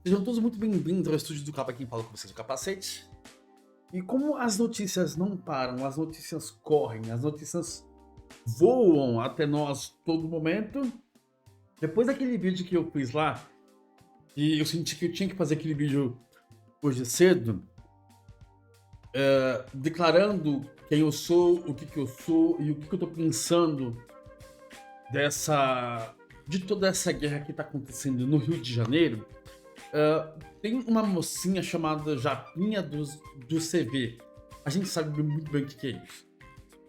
Sejam todos muito bem-vindos ao estúdio do Capa, quem fala com vocês, o Capacete. E como as notícias não param, as notícias correm, as notícias voam até nós todo momento. Depois daquele vídeo que eu fiz lá, e eu senti que eu tinha que fazer aquele vídeo hoje cedo, declarando quem eu sou, o que eu sou e o que eu tô pensando dessa, de toda essa guerra que tá acontecendo no Rio de Janeiro. Tem uma mocinha chamada Japinha do CV. A gente sabe muito bem o que é isso.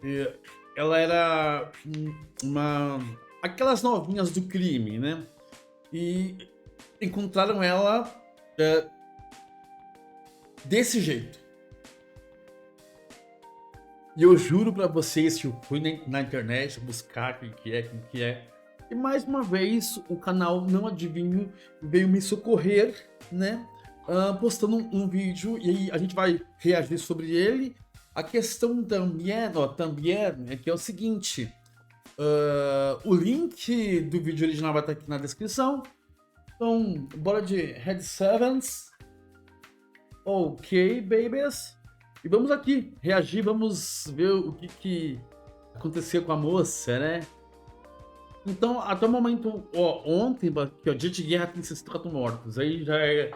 E ela era uma. Aquelas novinhas do crime, né? E encontraram ela é, desse jeito. E eu juro pra vocês que eu fui na internet buscar quem que é. E mais uma vez, o canal Não Adivinho veio me socorrer, né? Postando um vídeo e aí a gente vai reagir sobre ele. A questão também, ó, também é que é o seguinte: o link do vídeo original vai estar aqui na descrição. Então, bora de Red Sevens. Ok, babies. E vamos aqui reagir, vamos ver o que aconteceu com a moça, né? Então, até o momento, ó, ontem, que ó, dia de guerra tem 64 mortos, aí já é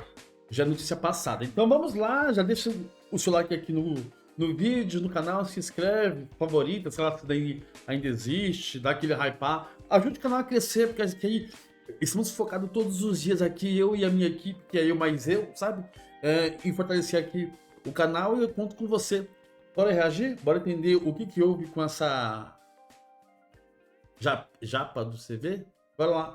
notícia passada. Então vamos lá, já deixa o seu like aqui no vídeo, no canal, se inscreve, favorita, sei lá se daí ainda existe, dá aquele hypar. Ajude o canal a crescer, porque aqui estamos focados todos os dias aqui, eu e a minha equipe, que é eu mais eu, sabe? Em fortalecer aqui o canal e eu conto com você. Bora reagir? Bora entender o que houve com essa japa do CV? Bora lá.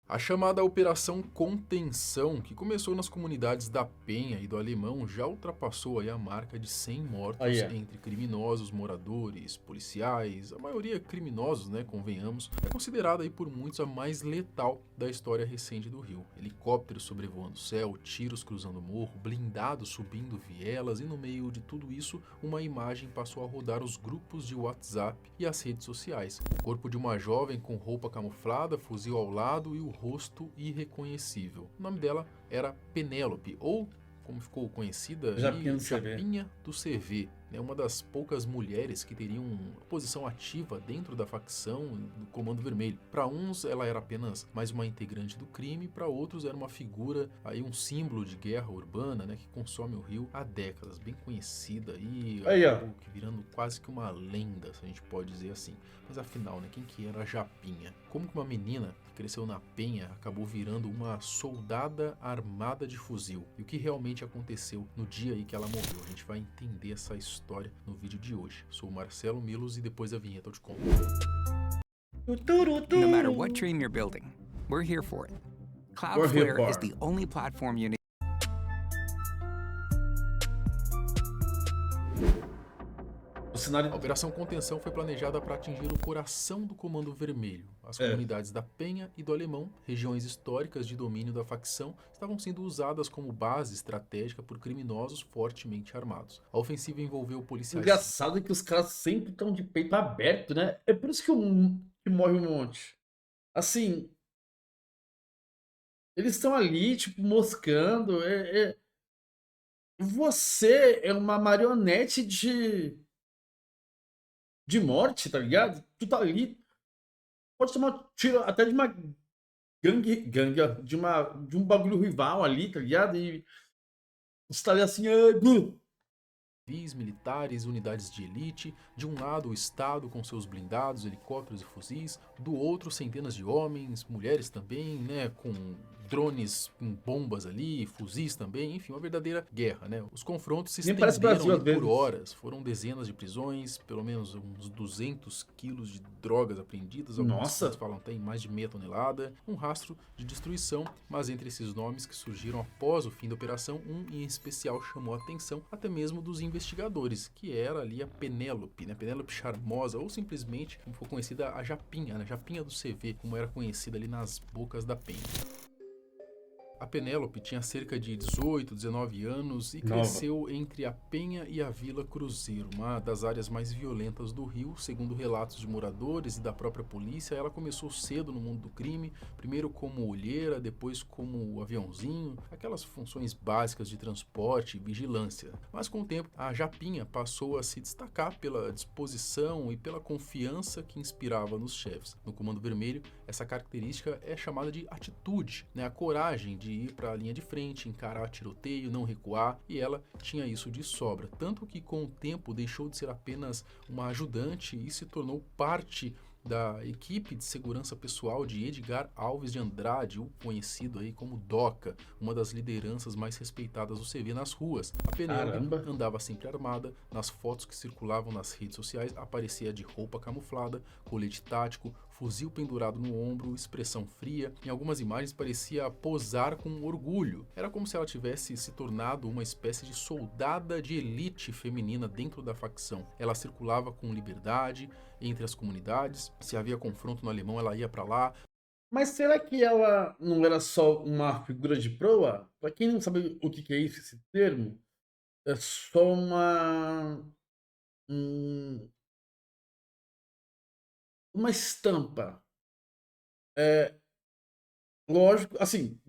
A chamada Operação Contenção, que começou nas comunidades da Penha e do Alemão, já ultrapassou aí a marca de 100 Aí, mortos é. entre criminosos, moradores, policiais, a maioria criminosos, né, convenhamos. É considerada aí por muitos a mais letal da história recente do Rio. Helicópteros sobrevoando o céu, tiros cruzando o morro, blindados subindo vielas e no meio de tudo isso, uma imagem passou a rodar os grupos de WhatsApp e as redes sociais. O corpo de uma jovem com roupa camuflada, fuzil ao lado e o rosto irreconhecível. O nome dela era Penélope, ou como ficou conhecida, Japinha do CV. Japinha do CV, né? Uma das poucas mulheres que teriam posição ativa dentro da facção do Comando Vermelho. Para uns, ela era apenas mais uma integrante do crime, para outros era uma figura, aí um símbolo de guerra urbana, né, que consome o Rio há décadas, bem conhecida e Aí, ó. acabou que virando quase que uma lenda, se a gente pode dizer assim. Mas afinal, né, quem que era a Japinha? Como que uma menina que cresceu na Penha acabou virando uma soldada armada de fuzil? E o que realmente aconteceu no dia aí que ela morreu? A gente vai entender essa história no vídeo de hoje. Sou o Marcelo Milos e depois da vinheta eu te conto. No matter what dream you're building, we're here for it. We're here Cloudflare is for. the only platform you need. O cenário. A Operação Contenção foi planejada para atingir o coração do Comando Vermelho. As comunidades da Penha e do Alemão, regiões históricas de domínio da facção, estavam sendo usadas como base estratégica por criminosos fortemente armados. A ofensiva envolveu policiais. Engraçado é que os caras sempre estão de peito aberto, né? É por isso que morre um monte. Assim, eles estão ali, tipo, moscando. Você é uma marionete de morte, tá ligado? Tu tá ali, pode tomar tiro até de uma gangue, ó, de um bagulho rival ali, tá ligado? E você tá ali assim, Civis, militares, unidades de elite, de um lado o Estado com seus blindados, helicópteros e fuzis, do outro centenas de homens, mulheres também, né, com drones com bombas ali, fuzis também, enfim, uma verdadeira guerra, né? Os confrontos se nem parece estenderam Brasil ali às por vezes. horas, foram dezenas de prisões, pelo menos uns 200 quilos de drogas apreendidas, algumas fontes Nossa, falam até em mais de meia tonelada, um rastro de destruição, mas entre esses nomes que surgiram após o fim da operação, um em especial chamou a atenção até mesmo dos investigadores, que era ali a Penélope, né? Penélope Charmosa, ou simplesmente, como foi conhecida, a Japinha, né? Japinha do CV, como era conhecida ali nas bocas da Penha. A Penélope tinha cerca de 18, 19 anos e Nova. cresceu entre a Penha e a Vila Cruzeiro, uma das áreas mais violentas do Rio. Segundo relatos de moradores e da própria polícia, ela começou cedo no mundo do crime, primeiro como olheira, depois como aviãozinho, aquelas funções básicas de transporte e vigilância. Mas com o tempo, a Japinha passou a se destacar pela disposição e pela confiança que inspirava nos chefes. No Comando Vermelho, essa característica é chamada de atitude, né? A coragem de ir para a linha de frente, encarar tiroteio, não recuar, e ela tinha isso de sobra, tanto que com o tempo deixou de ser apenas uma ajudante e se tornou parte da equipe de segurança pessoal de Edgar Alves de Andrade, o conhecido aí como Doca, uma das lideranças mais respeitadas do CV nas ruas. A Penélope Caramba. andava sempre armada, nas fotos que circulavam nas redes sociais aparecia de roupa camuflada, colete tático, fuzil pendurado no ombro, expressão fria. Em algumas imagens parecia posar com orgulho. Era como se ela tivesse se tornado uma espécie de soldada de elite feminina dentro da facção. Ela circulava com liberdade entre as comunidades. Se havia confronto no alemão, ela ia para lá. Mas será que ela não era só uma figura de proa? Pra quem não sabe o que é isso, esse termo, é só um- uma estampa. É, lógico, assim,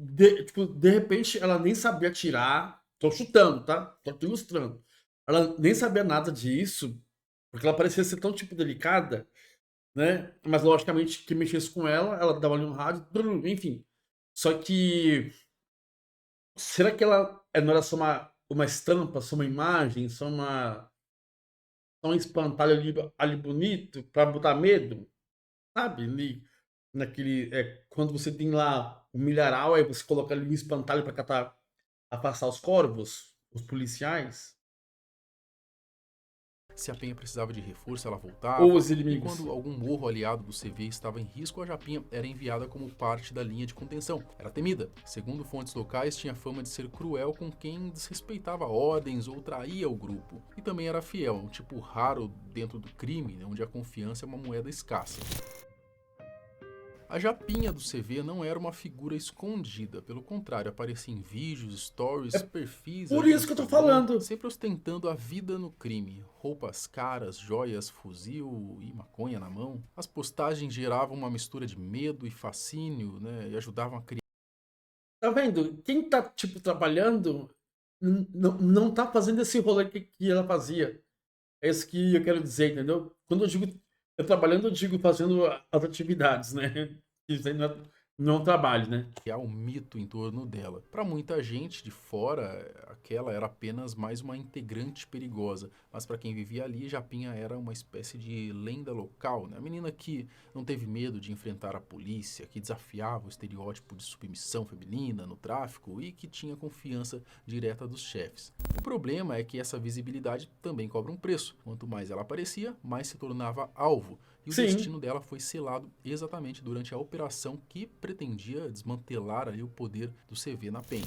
tipo, de repente ela nem sabia atirar. Tô chutando, tá? Tô te ilustrando. Ela nem sabia nada disso, porque ela parecia ser tão, tipo, delicada, né? Mas, logicamente, que mexesse com ela, ela dava ali um rádio, enfim. Só que, será que ela não era só uma estampa, só uma imagem, só um espantalho ali bonito pra botar medo? Sabe? Ali, naquele, quando você tem lá o milharal, aí você coloca ali um espantalho pra catar, afastar os corvos, os policiais, Se a Penha precisava de reforço, ela ou voltava. os E inimigos. quando algum morro aliado do CV estava em risco, a Japinha era enviada como parte da linha de contenção. Era temida. Segundo fontes locais, tinha fama de ser cruel com quem desrespeitava ordens ou traía o grupo. E também era fiel, um tipo raro dentro do crime, onde a confiança é uma moeda escassa. A Japinha do CV não era uma figura escondida, pelo contrário, aparecia em vídeos, stories, perfis Por ali no isso que eu tô Instagram, falando. sempre ostentando a vida no crime. Roupas caras, joias, fuzil e maconha na mão. As postagens geravam uma mistura de medo e fascínio, né, e ajudavam a criar. Tá vendo? Quem tá, tipo, trabalhando não tá fazendo esse rolê que ela fazia. É isso que eu quero dizer, entendeu? Quando eu digo eu trabalhando, eu digo fazendo as atividades, né? Isso aí não é um trabalho, né? Um mito em torno dela. Para muita gente de fora, aquela era apenas mais uma integrante perigosa, mas para quem vivia ali, Japinha era uma espécie de lenda local, né? A menina que não teve medo de enfrentar a polícia, que desafiava o estereótipo de submissão feminina no tráfico e que tinha confiança direta dos chefes. O problema é que essa visibilidade também cobra um preço. Quanto mais ela aparecia, mais se tornava alvo. E o Sim. destino dela foi selado exatamente durante a operação que pretendia desmantelar ali o poder do CV na Penha.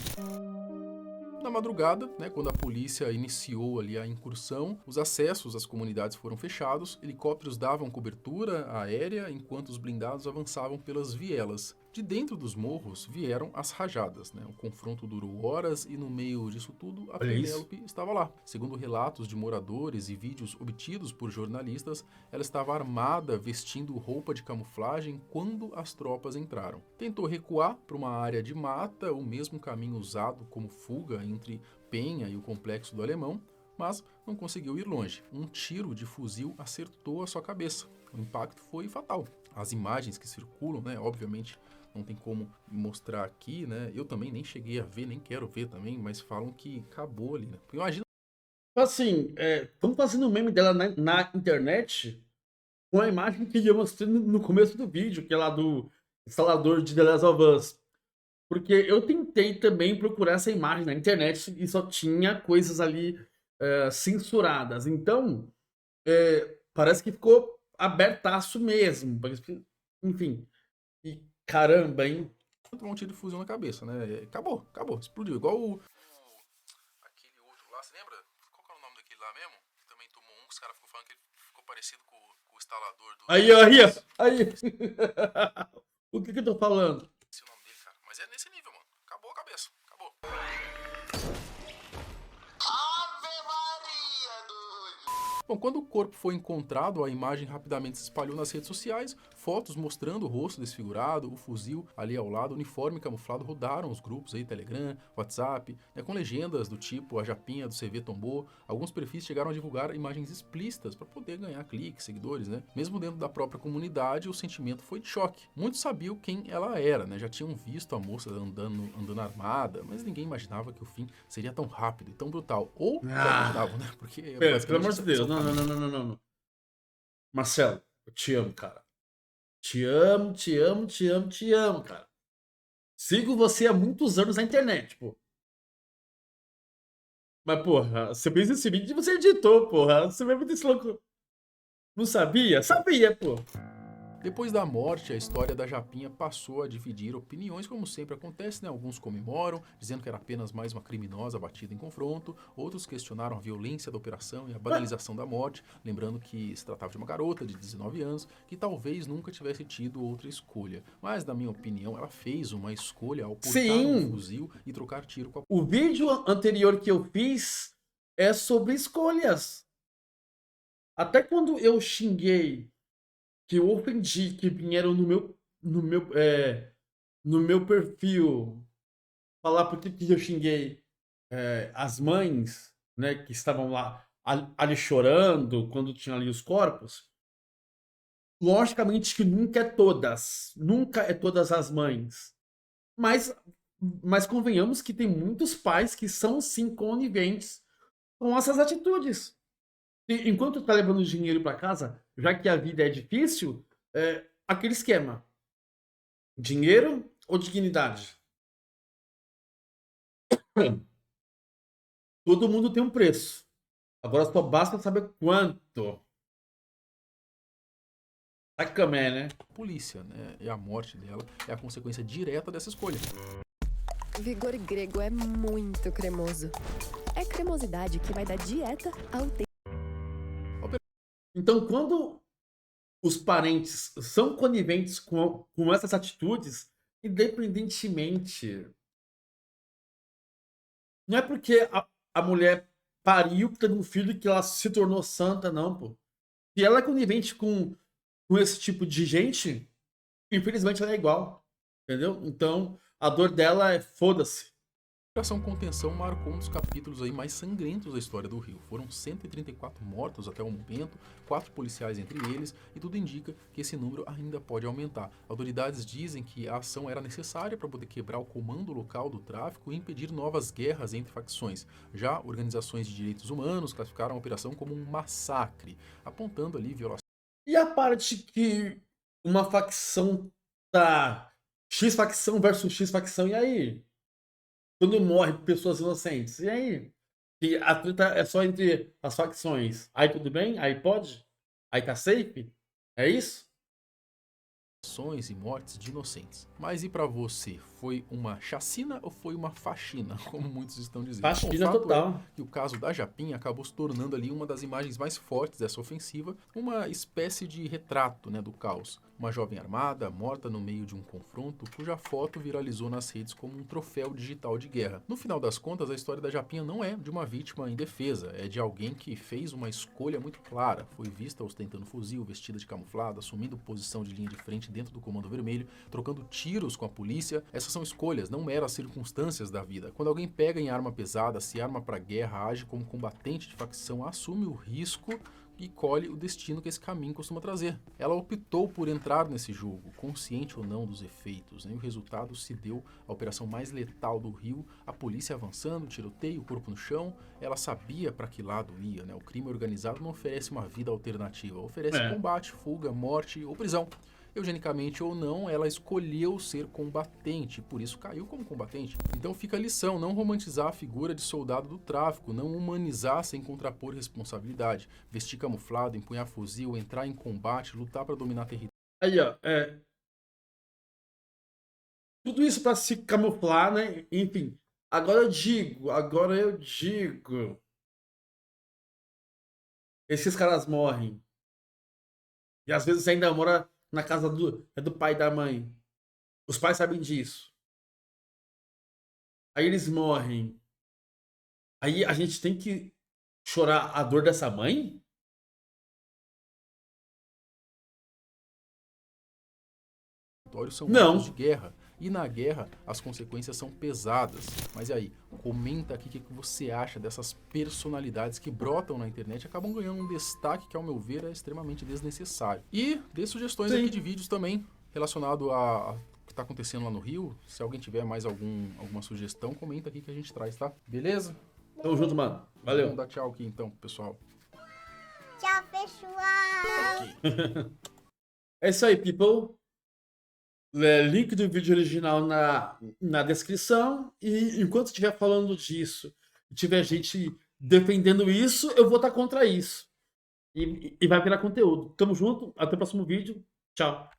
Na madrugada, né, quando a polícia iniciou ali a incursão, os acessos às comunidades foram fechados, helicópteros davam cobertura aérea enquanto os blindados avançavam pelas vielas. De dentro dos morros vieram as rajadas, né? O confronto durou horas e no meio disso tudo a Olha isso. Penélope estava lá. Segundo relatos de moradores e vídeos obtidos por jornalistas, ela estava armada, vestindo roupa de camuflagem quando as tropas entraram. Tentou recuar para uma área de mata, o mesmo caminho usado como fuga entre Penha e o complexo do Alemão, mas não conseguiu ir longe. Um tiro de fuzil acertou a sua cabeça. O impacto foi fatal. As imagens que circulam, né, obviamente não tem como mostrar aqui, né? Eu também nem cheguei a ver, nem quero ver também, mas falam que acabou ali, né? Imagina. Assim, estão fazendo um meme dela na internet com a imagem que eu mostrei no começo do vídeo, que é lá do instalador de The Last of Us. Porque eu tentei também procurar essa imagem na internet e só tinha coisas ali censuradas. Então, parece que ficou abertaço mesmo. Enfim, e caramba, hein? Tomar um tiro de fuzil na cabeça, né? Acabou, explodiu. Igual aquele outro lá, você lembra? Qual que é o nome daquele lá mesmo? Que também tomou um, que os caras ficou falando que ele ficou parecido com o instalador do... Aí, aí. O que eu tô falando? Esse é o nome dele, cara. Mas é nesse nível, mano. Acabou a cabeça. Bom, quando o corpo foi encontrado, a imagem rapidamente se espalhou nas redes sociais, fotos mostrando o rosto desfigurado, o fuzil ali ao lado, o uniforme camuflado rodaram os grupos aí, Telegram, WhatsApp, né, com legendas do tipo a japinha do CV tombou. Alguns perfis chegaram a divulgar imagens explícitas para poder ganhar cliques, seguidores, né? Mesmo dentro da própria comunidade, o sentimento foi de choque. Muitos sabiam quem ela era, né? Já tinham visto a moça andando armada, mas ninguém imaginava que o fim seria tão rápido e tão brutal. Ou já imaginavam, né? Porque Pelo basicamente amor de Deus. Não, não, não, não, não, não. Marcelo, eu te amo, cara. Te amo, te amo, te amo, te amo, cara. Sigo você há muitos anos na internet, pô. Mas, porra, você fez esse vídeo e você editou, porra. Você vai meter esse louco. Não sabia? Sabia, pô. Depois da morte, a história da Japinha passou a dividir opiniões, como sempre acontece, né? Alguns comemoram, dizendo que era apenas mais uma criminosa batida em confronto, outros questionaram a violência da operação e a banalização da morte, lembrando que se tratava de uma garota de 19 anos que talvez nunca tivesse tido outra escolha. Mas, na minha opinião, ela fez uma escolha ao portar um fuzil e trocar tiro com a... O vídeo anterior que eu fiz é sobre escolhas. Até quando eu xinguei, que eu ofendi, que vieram no meu perfil falar por que eu xinguei as mães, né, que estavam lá ali chorando quando tinha ali os corpos. Logicamente que nunca é todas as mães, mas, mas convenhamos que tem muitos pais que são sim coniventes com essas atitudes. Enquanto tá levando dinheiro para casa, já que a vida é difícil, aquele esquema: dinheiro ou dignidade? Todo mundo tem um preço. Agora só basta saber quanto. Sacamé, né? polícia, né? E a morte dela é a consequência direta dessa escolha. Vigor grego é muito cremoso. É cremosidade que vai dar dieta ao tempo. Então, quando os parentes são coniventes com essas atitudes, independentemente. Não é porque a mulher pariu tendo um filho que ela se tornou santa, não, pô. Se ela é conivente com esse tipo de gente, infelizmente ela é igual. Entendeu? Então, a dor dela é foda-se. A Operação Contenção marcou um dos capítulos aí mais sangrentos da história do Rio. Foram 134 mortos até o momento, 4 policiais entre eles, e tudo indica que esse número ainda pode aumentar. Autoridades dizem que a ação era necessária para poder quebrar o comando local do tráfico e impedir novas guerras entre facções. Já organizações de direitos humanos classificaram a operação como um massacre, apontando ali violações. E a parte que uma facção tá X facção versus X facção, e aí? Quando morre pessoas inocentes, e aí? Que a treta é só entre as facções. Aí tudo bem? Aí pode? Aí tá safe? É isso? E mortes de inocentes. Mas e pra você? Foi uma chacina ou foi uma faxina, como muitos estão dizendo? Faxina Bom, o fato total. é que o caso da Japinha acabou se tornando ali uma das imagens mais fortes dessa ofensiva, uma espécie de retrato, né, do caos. Uma jovem armada, morta no meio de um confronto, cuja foto viralizou nas redes como um troféu digital de guerra. No final das contas, a história da Japinha não é de uma vítima indefesa, é de alguém que fez uma escolha muito clara. Foi vista ostentando fuzil, vestida de camuflado, assumindo posição de linha de frente dentro do Comando Vermelho, trocando tiros com a polícia. Essas são escolhas, não meras circunstâncias da vida. Quando alguém pega em arma pesada, se arma para guerra, age como combatente de facção, assume o risco e colhe o destino que esse caminho costuma trazer. Ela optou por entrar nesse jogo, consciente ou não dos efeitos, né? E o resultado se deu a operação mais letal do Rio, a polícia avançando, tiroteio, o corpo no chão. Ela sabia para que lado ia, né? O crime organizado não oferece uma vida alternativa, oferece combate, fuga, morte ou prisão. Eugenicamente ou não, ela escolheu ser combatente, por isso caiu como combatente. Então fica a lição, não romantizar a figura de soldado do tráfico, não humanizar sem contrapor responsabilidade, vestir camuflado, empunhar fuzil, entrar em combate, lutar para dominar território. Aí, ó, tudo isso para se camuflar, né? Enfim, agora eu digo, esses caras morrem. E às vezes ainda mora na casa do pai e da mãe. Os pais sabem disso. aí eles morrem. Aí a gente tem que chorar a dor dessa mãe? São Não. atos de guerra. E na guerra, as consequências são pesadas. Mas e aí, comenta aqui o que você acha dessas personalidades que brotam na internet e acabam ganhando um destaque que, ao meu ver, é extremamente desnecessário. E dê sugestões Sim. aqui de vídeos também relacionado a que tá acontecendo lá no Rio. Se alguém tiver mais alguma sugestão, comenta aqui que a gente traz, tá? Beleza? Tamo junto, mano. Valeu. Vamos dar tchau aqui então, pessoal. Tchau, pessoal. É isso aí, people. Link do vídeo original na descrição. E enquanto estiver falando disso, e tiver gente defendendo isso, eu vou estar contra isso. E vai virar conteúdo. Tamo junto. Até o próximo vídeo. Tchau.